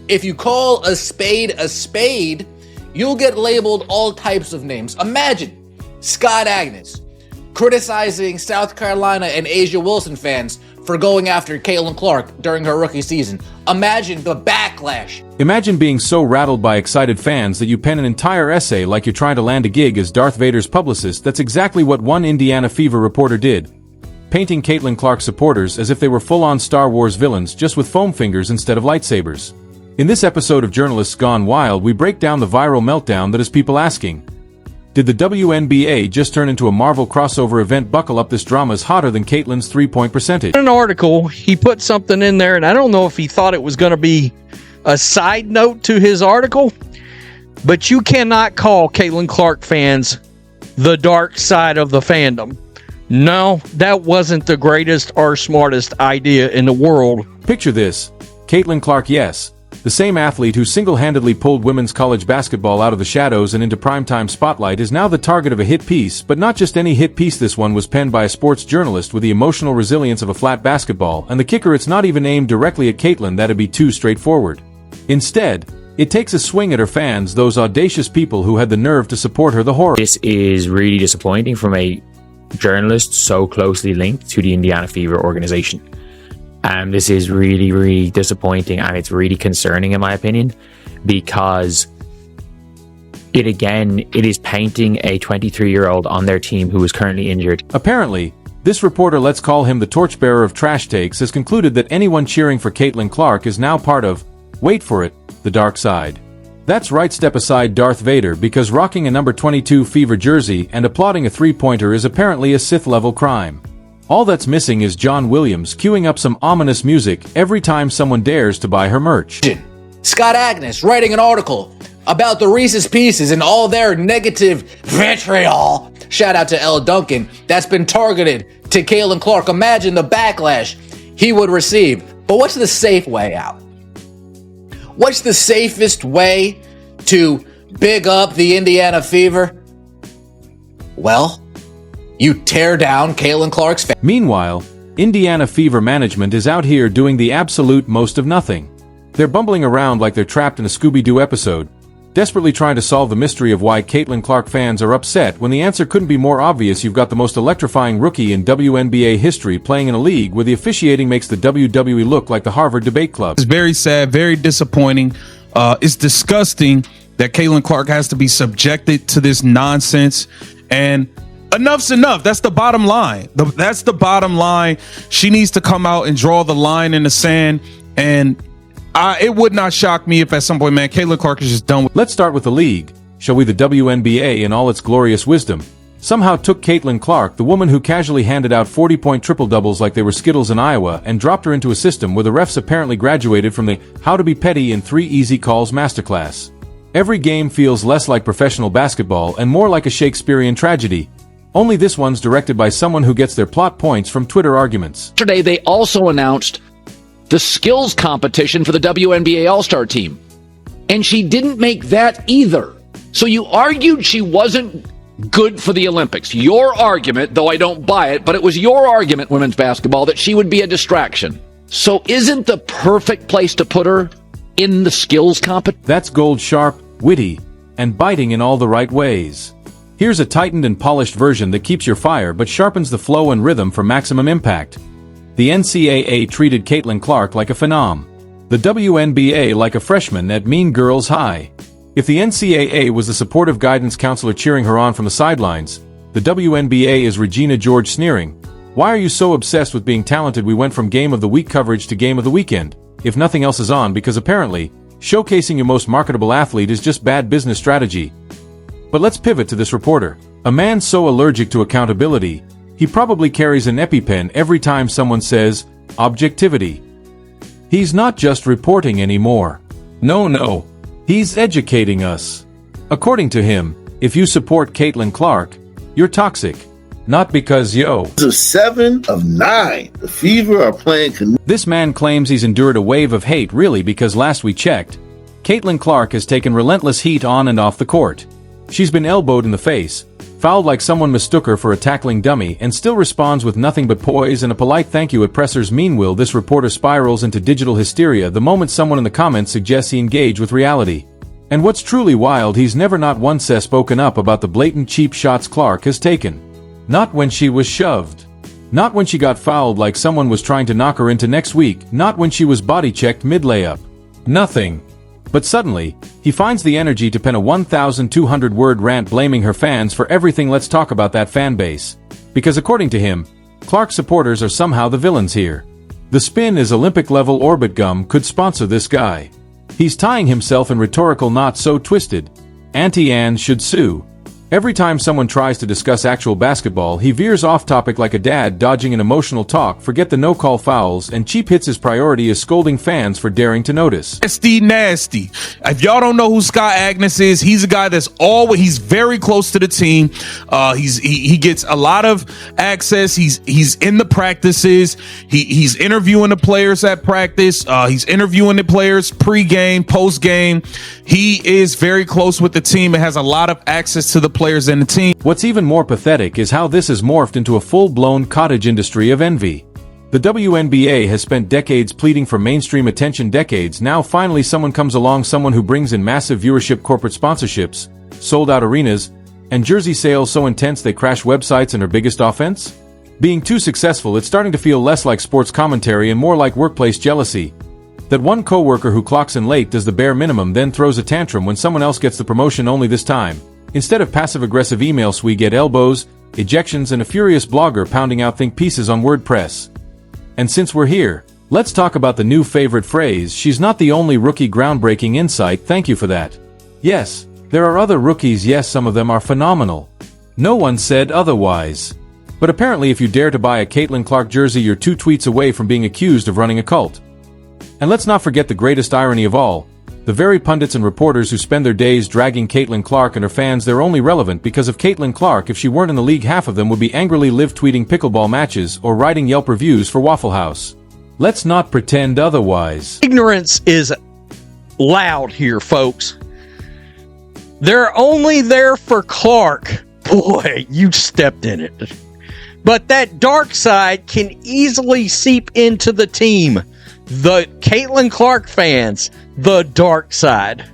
If you call a spade, you'll get labeled all types of names. Imagine Scott Agnes criticizing South Carolina and Asia Wilson fans for going after Caitlin Clark during her rookie season. Imagine the backlash. Imagine being so rattled by excited fans that you pen an entire essay like you're trying to land a gig as Darth Vader's publicist. That's exactly what one Indiana Fever reporter did, painting Caitlin Clark's supporters as if they were full-on Star Wars villains just with foam fingers instead of lightsabers. In this episode of Journalists Gone Wild, we break down the viral meltdown that has people asking, did the WNBA just turn into a Marvel crossover event? Buckle up, this drama is hotter than Caitlin's three-point percentage. In an article, he put something in there, and I don't know if he thought it was going to be a side note to his article, but you cannot call Caitlin Clark fans the dark side of the fandom. No, that wasn't the greatest or smartest idea in the world. Picture this. Caitlin Clark, yes. The same athlete who single-handedly pulled women's college basketball out of the shadows and into primetime spotlight is now the target of a hit piece, but not just any hit piece. This one was penned by a sports journalist with the emotional resilience of a flat basketball, and the kicker, it's not even aimed directly at Caitlin. That'd be too straightforward. Instead, it takes a swing at her fans, those audacious people who had the nerve to support her. The horror. This is really disappointing from a journalist so closely linked to the Indiana Fever organization. This is really, really disappointing, and it's really concerning in my opinion, because it is painting a 23-year-old on their team who is currently injured. Apparently, this reporter, let's call him the torchbearer of trash takes, has concluded that anyone cheering for Caitlin Clark is now part of, wait for it, the dark side. That's right, step aside Darth Vader, because rocking a number 22 Fever jersey and applauding a three-pointer is apparently a Sith-level crime. All that's missing is John Williams queuing up some ominous music every time someone dares to buy her merch. Scott Agnes writing an article about the Reese's Pieces and all their negative vitriol, shout out to L. Duncan, that's been targeted to Caitlin Clark. Imagine the backlash he would receive. But what's the safe way out? What's the safest way to big up the Indiana Fever? Well, you tear down Caitlin Clark's fan. Meanwhile, Indiana Fever management is out here doing the absolute most of nothing. They're bumbling around like they're trapped in a Scooby-Doo episode, desperately trying to solve the mystery of why Caitlin Clark fans are upset when the answer couldn't be more obvious. You've got the most electrifying rookie in WNBA history playing in a league where the officiating makes the WWE look like the Harvard Debate Club. It's very sad, very disappointing. It's disgusting that Caitlin Clark has to be subjected to this nonsense, and enough's enough. That's the bottom line. That's the bottom line. She needs to come out and draw the line in the sand, and it would not shock me if at some point, man, Caitlin Clark is just done with. Let's start with the league, shall we? The WNBA, in all its glorious wisdom, somehow took Caitlin Clark, the woman who casually handed out 40-point triple-doubles like they were Skittles in Iowa, and dropped her into a system where the refs apparently graduated from the How to Be Petty in 3 Easy Calls masterclass. Every game feels less like professional basketball and more like a Shakespearean tragedy. Only this one's directed by someone who gets their plot points from Twitter arguments. Yesterday, they also announced the skills competition for the WNBA All-Star team. And she didn't make that either. So you argued she wasn't good for the Olympics. Your argument, though I don't buy it, but it was your argument, women's basketball, that she would be a distraction. So isn't the perfect place to put her in the skills competition? That's gold sharp, witty, and biting in all the right ways. Here's a tightened and polished version that keeps your fire but sharpens the flow and rhythm for maximum impact. The NCAA treated Caitlin Clark like a phenom. The WNBA like a freshman at Mean Girls High. If the NCAA was the supportive guidance counselor cheering her on from the sidelines, the WNBA is Regina George sneering, "Why are you so obsessed with being talented? We went from Game of the Week coverage to Game of the Weekend, if nothing else is on, because apparently, showcasing your most marketable athlete is just bad business strategy." But let's pivot to this reporter. A man so allergic to accountability, he probably carries an EpiPen every time someone says, objectivity. He's not just reporting anymore. No. He's educating us. According to him, if you support Caitlin Clark, you're toxic. Not because So 7 of 9. The Fever are playing. This man claims he's endured a wave of hate, really, because last we checked, Caitlin Clark has taken relentless heat on and off the court. She's been elbowed in the face, fouled like someone mistook her for a tackling dummy, and still responds with nothing but poise and a polite thank you at pressers. Meanwhile, this reporter spirals into digital hysteria the moment someone in the comments suggests he engage with reality. And what's truly wild, he's never not once spoken up about the blatant cheap shots Clark has taken. Not when she was shoved. Not when she got fouled like someone was trying to knock her into next week. Not when she was body-checked mid-layup. Nothing. But suddenly, he finds the energy to pen a 1,200-word rant blaming her fans for everything. Let's talk about that fan base. Because according to him, Clark supporters are somehow the villains here. The spin is Olympic-level. Orbit Gum could sponsor this guy. He's tying himself in rhetorical knots so twisted. Auntie Anne should sue. Every time someone tries to discuss actual basketball, he veers off topic like a dad dodging an emotional talk. Forget the no-call fouls and cheap hits. His priority is scolding fans for daring to notice. Nasty. If y'all don't know who Scott Agnes is, he's a guy that's he's very close to the team. He gets a lot of access. He's in the practices. He's interviewing the players at practice. He's interviewing the players pre-game, post-game. He is very close with the team and has a lot of access to the players and the team. What's even more pathetic is how this has morphed into a full-blown cottage industry of envy. The WNBA has spent decades pleading for mainstream attention. Now finally someone comes along, someone who brings in massive viewership, corporate sponsorships, sold-out arenas, and jersey sales so intense they crash websites, and her biggest offense? Being too successful. It's starting to feel less like sports commentary and more like workplace jealousy. That one coworker who clocks in late does the bare minimum, then throws a tantrum when someone else gets the promotion. Only this time, instead of passive-aggressive emails, we get elbows, ejections, and a furious blogger pounding out think pieces on WordPress. And since we're here, let's talk about the new favorite phrase, she's not the only rookie. Groundbreaking insight, thank you for that. Yes, there are other rookies, yes, some of them are phenomenal. No one said otherwise. But apparently if you dare to buy a Caitlin Clark jersey, you're 2 tweets away from being accused of running a cult. And let's not forget the greatest irony of all, the very pundits and reporters who spend their days dragging Caitlin Clark and her fans. They're only relevant because of Caitlin Clark. If she weren't in the league, half of them would be angrily live tweeting pickleball matches or writing Yelp reviews for Waffle House. Let's not pretend otherwise. Ignorance is loud here, folks. They're only there for Clark. Boy, you stepped in it. But that dark side can easily seep into the team. The Caitlin Clark fans, the dark side.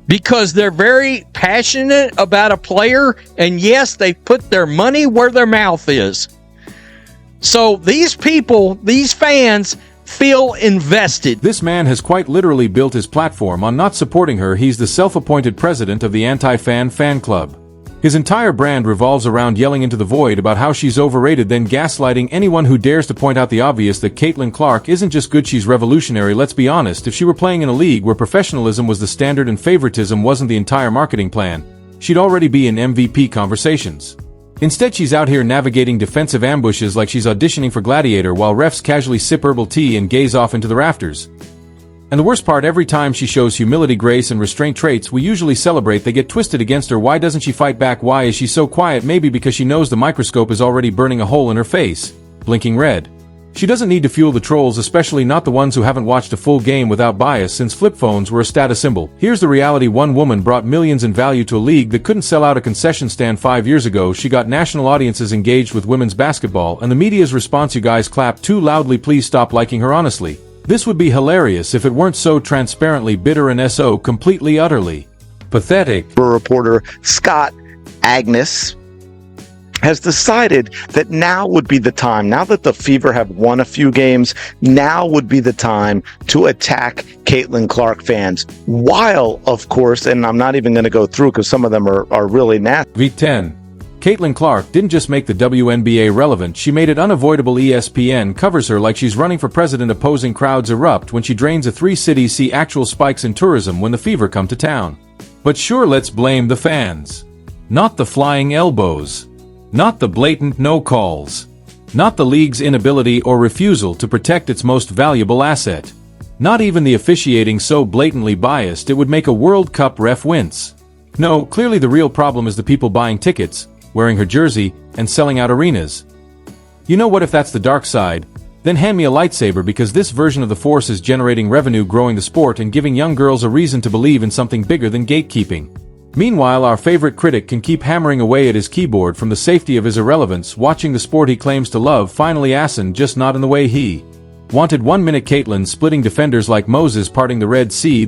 Because they're very passionate about a player, and yes, they put their money where their mouth is. So these people, these fans, feel invested. This man has quite literally built his platform on not supporting her. He's the self-appointed president of the anti-fan fan club. His entire brand revolves around yelling into the void about how she's overrated, then gaslighting anyone who dares to point out the obvious, that Caitlin Clark isn't just good, she's revolutionary. Let's be honest, if she were playing in a league where professionalism was the standard and favoritism wasn't the entire marketing plan, she'd already be in MVP conversations. Instead, she's out here navigating defensive ambushes like she's auditioning for Gladiator while refs casually sip herbal tea and gaze off into the rafters. And the worst part, every time she shows humility, grace, and restraint traits we usually celebrate, they get twisted against her. Why doesn't she fight back? Why is she so quiet? Maybe because she knows the microscope is already burning a hole in her face, blinking red. She doesn't need to fuel the trolls, especially not the ones who haven't watched a full game without bias since flip phones were a status symbol. Here's the reality: one woman brought millions in value to a league that couldn't sell out a concession stand 5 years ago. She got national audiences engaged with women's basketball, and the media's response: you guys clap too loudly, please stop liking her. Honestly, this would be hilarious if it weren't so transparently bitter and so completely utterly pathetic. Reporter Scott Agnes has decided that now would be the time, now that the Fever have won a few games, now would be the time to attack Caitlin Clark fans. While, of course, and I'm not even going to go through because some of them are really nasty. V10. Caitlin Clark didn't just make the WNBA relevant, she made it unavoidable. ESPN covers her like she's running for president. Opposing crowds erupt when she drains a 3 cities. See actual spikes in tourism when the Fever come to town. But sure, let's blame the fans. Not the flying elbows. Not the blatant no calls. Not the league's inability or refusal to protect its most valuable asset. Not even the officiating so blatantly biased it would make a World Cup ref wince. No, clearly the real problem is the people buying tickets, wearing her jersey, and selling out arenas. You know what, if that's the dark side, then hand me a lightsaber, because this version of the Force is generating revenue, growing the sport, and giving young girls a reason to believe in something bigger than gatekeeping. Meanwhile, our favorite critic can keep hammering away at his keyboard from the safety of his irrelevance, watching the sport he claims to love finally asin, just not in the way he wanted. 1 minute. Caitlyn splitting defenders like Moses parting the Red Sea.